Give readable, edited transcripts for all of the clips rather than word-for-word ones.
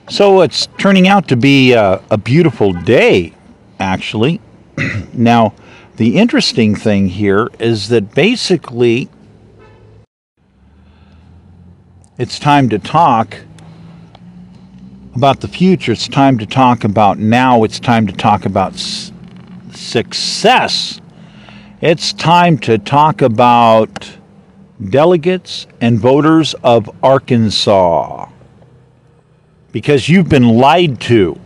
So it's turning out to be a beautiful day, actually. Now, the interesting thing here is that basically it's time to talk about the future. It's time to talk about now. It's time to talk about success. It's time to talk about delegates and voters of Arkansas. Because you've been lied to.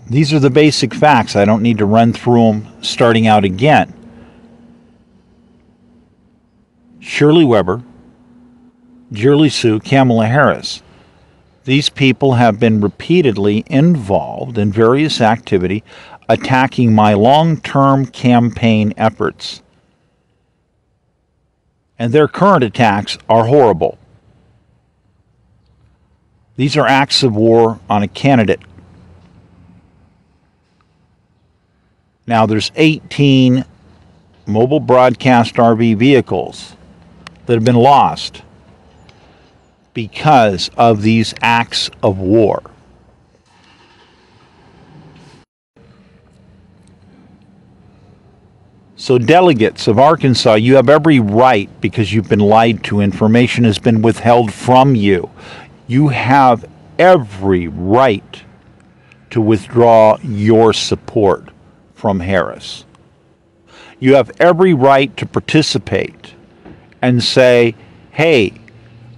These are the basic facts. I don't need to run through them starting out again. Shirley Weber, Shirley Sue, Kamala Harris. These people have been repeatedly involved in various activity attacking my long-term campaign efforts. And their current attacks are horrible. These are acts of war on a candidate. Now, there's 18 mobile broadcast RV vehicles that have been lost because of these acts of war. So delegates of Arkansas, you have every right, because you've been lied to, information has been withheld from you. You have every right to withdraw your support from Harris. You have every right to participate and say, hey,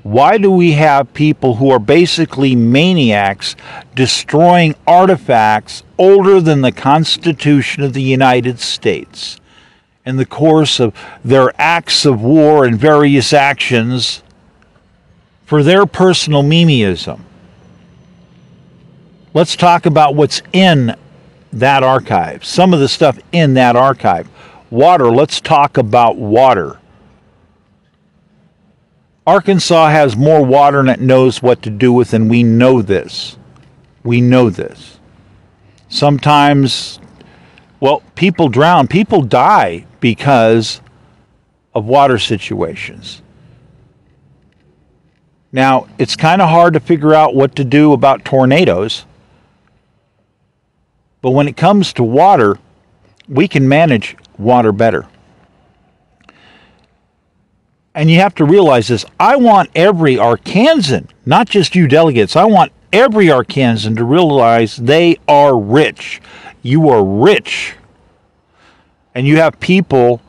why do we have people who are basically maniacs destroying artifacts older than the Constitution of the United States? In the course of their acts of war and various actions for their personal memeism. Let's talk about what's in that archive. Some of the stuff in that archive. Water, let's talk about water. Arkansas has more water than it knows what to do with, and we know this. We know this. Sometimes, well, people drown, people die because of water situations. Now, it's kind of hard to figure out what to do about tornadoes, but when it comes to water, we can manage water better. And you have to realize this. I want every Arkansan, not just you delegates, I want every Arkansan to realize they are rich. You are rich. And you have people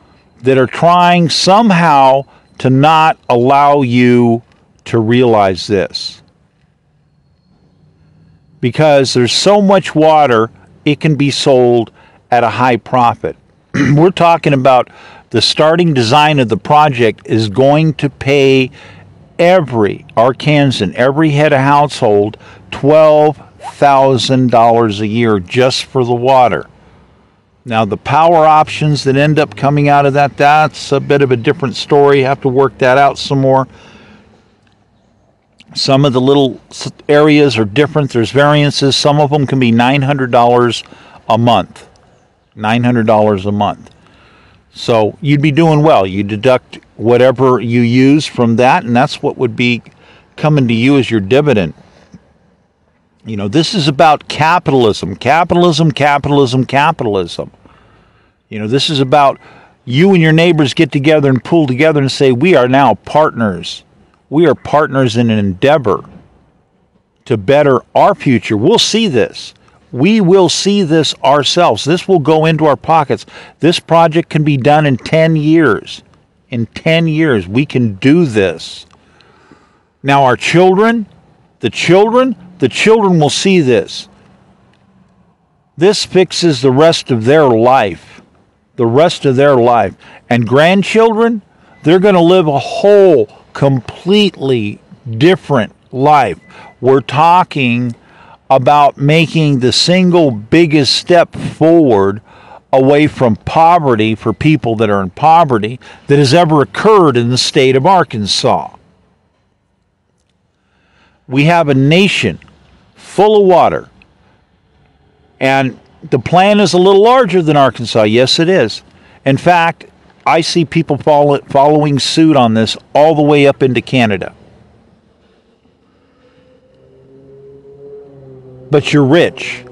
that are trying somehow to not allow you to realize this. Because there's so much water, it can be sold at a high profit. We're talking about the starting design of the project is going to pay every Arkansan, every head of household, $12,000 a year just for the water. Now, the power options that end up coming out of that, that's a bit of a different story. You have to work that out some more. Some of the little areas are different. There's variances. Some of them can be $900 a month. $900 a month. So you'd be doing well. You deduct whatever you use from that, and that's what would be coming to you as your dividend. You know, this is about capitalism. Capitalism, capitalism, capitalism. You know, this is about you and your neighbors get together and pull together and say, we are now partners. We are partners in an endeavor to better our future. We'll see this. We will see this ourselves. This will go into our pockets. This project can be done in 10 years. In 10 years, we can do this. Now, our children, the children will see this. This fixes the rest of their life. The rest of their life. And grandchildren, they're going to live a whole, completely different life. We're talking about making the single biggest step forward away from poverty for people that are in poverty that has ever occurred in the state of Arkansas. We have a nation full of water, and the plan is a little larger than Arkansas. Yes, it is. In fact, I see people following suit on this all the way up into Canada. But you're rich.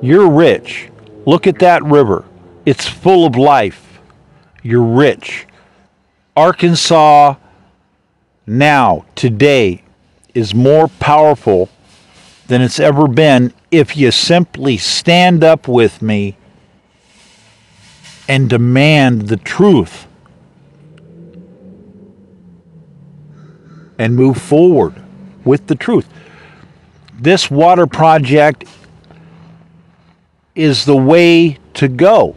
You're rich. Look at that river. It's full of life. You're rich. Arkansas now, today, is more powerful than it's ever been if you simply stand up with me and demand the truth and move forward with the truth. This water project is the way to go.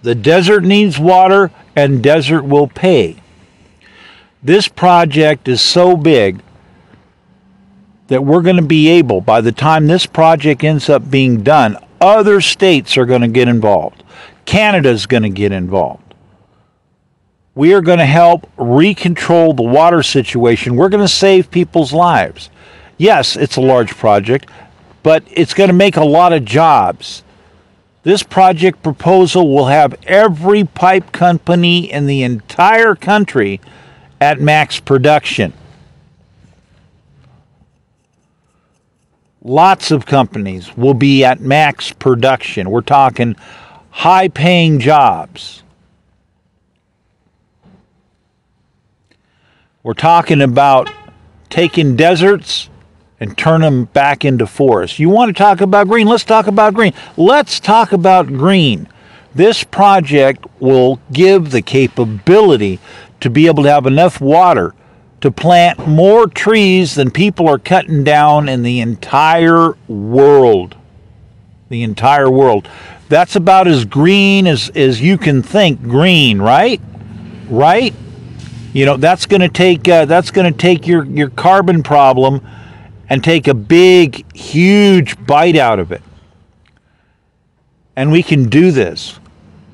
The desert needs water, and desert will pay. This project is so big that we're going to be able, by the time this project ends up being done, other states are going to get involved. Canada's going to get involved. We are going to help recontrol the water situation. We're going to save people's lives. Yes, it's a large project, but it's going to make a lot of jobs. This project proposal will have every pipe company in the entire country at max production. Lots of companies will be at max production. We're talking high-paying jobs. We're talking about taking deserts and turn them back into forests. You want to talk about green? Let's talk about green. Let's talk about green. This project will give the capability to be able to have enough water to plant more trees than people are cutting down in the entire world. The entire world. That's about as green as you can think green, right? Right? You know, that's going to take your carbon problem and take a big, huge bite out of it. And we can do this.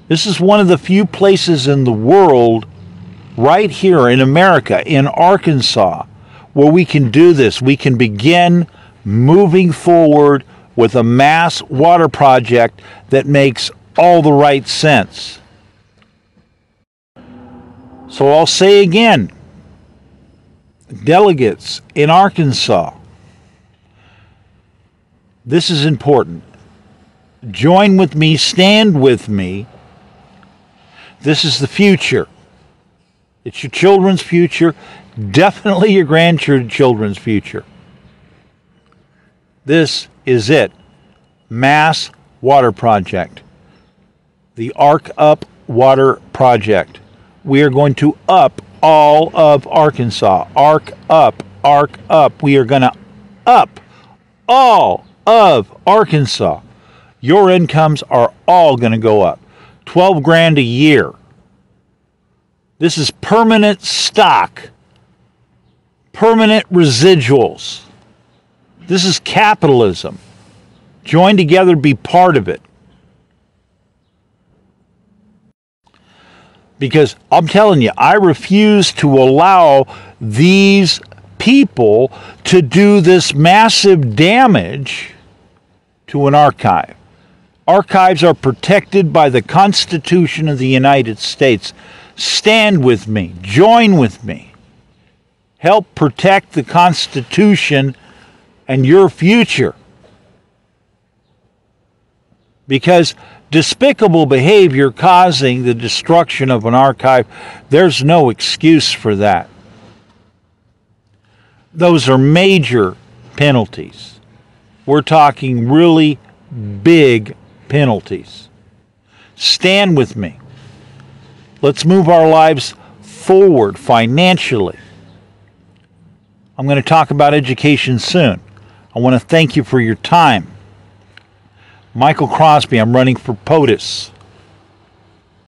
This is one of the few places in the world, right here in America, in Arkansas, where we can do this. We can begin moving forward with a mass water project that makes all the right sense. So I'll say again, delegates in Arkansas, this is important. Join with me, stand with me. This is the future. It's your children's future, definitely your grandchildren's future. This is it. Mass water project. The ARK UP water project. We are going to up all of Arkansas. ARK UP, ARK UP. We are going to up all of Arkansas. Your incomes are all going to go up. 12 grand a year. This is permanent stock. Permanent residuals. This is capitalism. Join together, be part of it. Because I'm telling you, I refuse to allow these people to do this massive damage to an archive. Archives are protected by the Constitution of the United States. Stand with me. Join with me. Help protect the Constitution and your future. Because despicable behavior causing the destruction of an archive, there's no excuse for that. Those are major penalties. We're talking really big penalties. Stand with me. Let's move our lives forward financially. I'm going to talk about education soon. I want to thank you for your time. Michael Crosby, I'm running for POTUS.